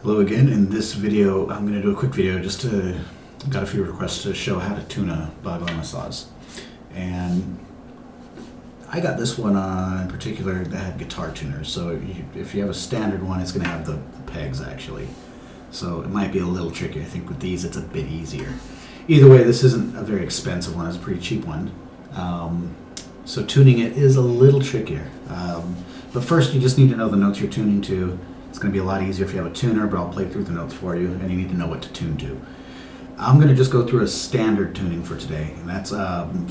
Hello again. In this video, I'm going to do a quick video just to, got a few requests to show how to tune a Baglama Saz. And I got this one in particular that had guitar tuners. So if you have a standard one, it's going to have the pegs actually. So it might be a little tricky. I think with these, it's a bit easier. Either way, this isn't a very expensive one. It's a pretty cheap one. So tuning it is a little trickier. But first, you just need to know the notes you're tuning to. It's going to be a lot easier if you have a tuner, but I'll play through the notes for you, and you need to know what to tune to. I'm going to just go through a standard tuning for today, and that's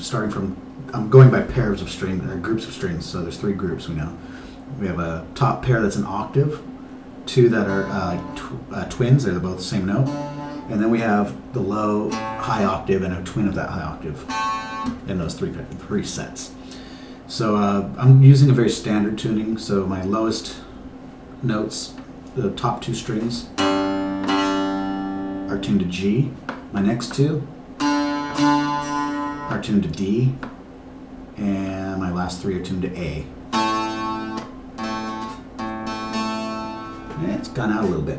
starting from, I'm going by pairs of strings, or groups of strings, so there's three groups we know. We have a top pair that's an octave, two that are twins, they're both the same note, and then we have the low, high octave, and a twin of that high octave in those three sets. So I'm using a very standard tuning, so my lowest notes, the top two strings, are tuned to G. My next two are tuned to D, and my last three are tuned to A. And it's gone out a little bit.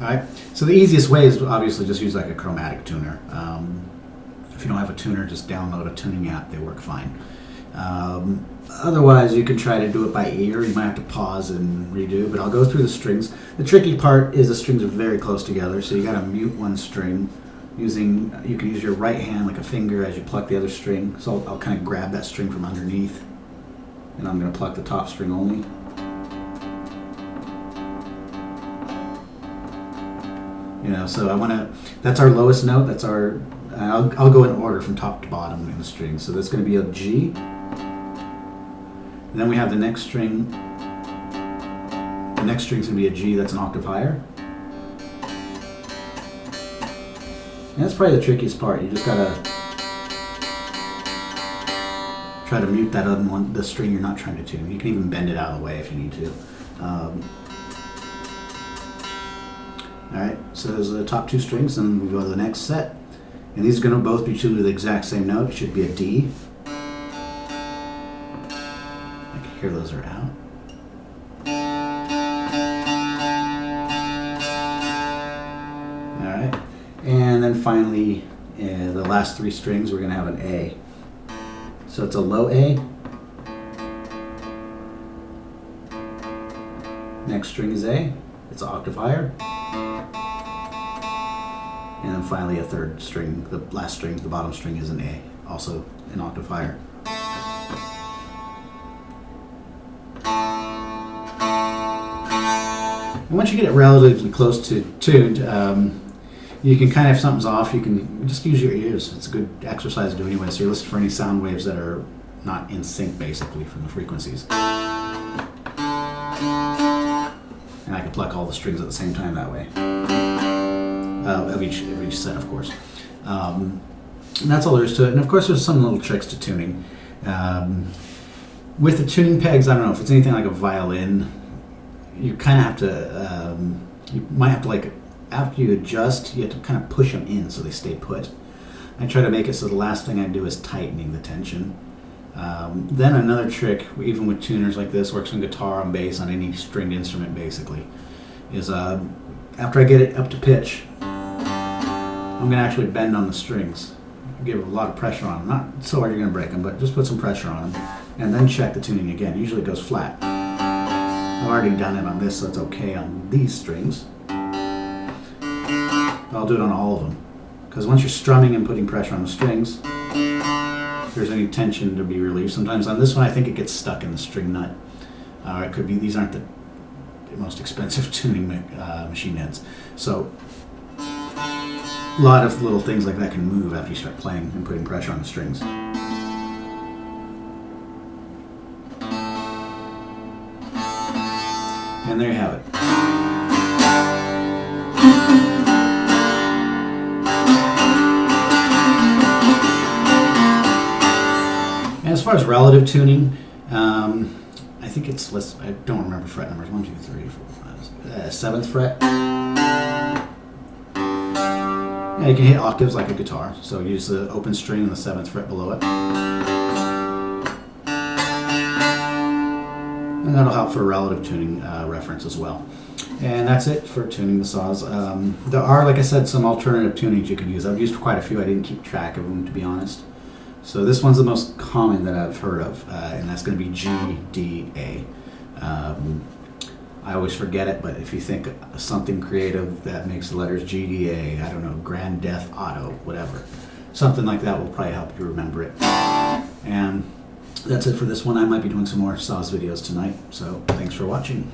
Alright, so the easiest way is obviously just use like a chromatic tuner. If you don't have a tuner, just download a tuning app, they work fine. Otherwise, you can try to do it by ear. You might have to pause and redo, but I'll go through the strings. The tricky part is the strings are very close together, so you got to mute one string. You can use your right hand like a finger as you pluck the other string. So I'll kind of grab that string from underneath, and I'm going to pluck the top string only. You know, so that's our lowest note. That's our. I'll go in order from top to bottom in the string. So that's going to be a G. Then we have the next string. The next string is going to be a G that's an octave higher. And that's probably the trickiest part. You just got to try to mute that other one, the string you're not trying to tune. You can even bend it out of the way if you need to. Alright, so those are the top two strings, and we go to the next set. And these are going to both be tuned to the exact same note. It should be a D. I can hear those are out. Alright, and then finally, the last three strings, we're going to have an A. So it's a low A. Next string is A. It's an octave higher. And then finally a third string, the last string, the bottom string is an A, also an octave higher. And once you get it relatively close to tuned, you can kind of, if something's off, you can just use your ears. It's a good exercise to do anyway, so you're listening for any sound waves that are not in sync basically from the frequencies. And I can pluck all the strings at the same time that way. Of each set, of course. And that's all there is to it. And of course, there's some little tricks to tuning. With the tuning pegs, I don't know if it's anything like a violin. You kind of have to. You might have to like after you adjust, you have to kind of push them in so they stay put. I try to make it so the last thing I do is tightening the tension. Then another trick, even with tuners like this, works on guitar, on bass, on any stringed instrument basically, is after I get it up to pitch, I'm going to actually bend on the strings. Give a lot of pressure on them. Not so hard you're going to break them, but just put some pressure on them. And then check the tuning again. Usually it goes flat. I've already done it on this, so it's okay on these strings. I'll do it on all of them. Because once you're strumming and putting pressure on the strings, if there's any tension to be relieved. Sometimes on this one I think it gets stuck in the string nut. Or it could be, these aren't the most expensive tuning machine heads. So a lot of little things like that can move after you start playing and putting pressure on the strings. And there you have it. And as far as relative tuning, I think it's less, I don't remember fret numbers, 1, 2, 3, 4, 5, 7th fret. Yeah, you can hit octaves like a guitar, so use the open string and the 7th fret below it. And that'll help for relative tuning reference as well. And that's it for tuning the saws. There are, like I said, some alternative tunings you can use. I've used quite a few. I didn't keep track of them, to be honest. So this one's the most common that I've heard of, and that's going to be GDA. I always forget it, but if you think of something creative that makes the letters GDA, I don't know, Grand Death Auto, whatever. Something like that will probably help you remember it. And that's it for this one. I might be doing some more saws videos tonight, so thanks for watching.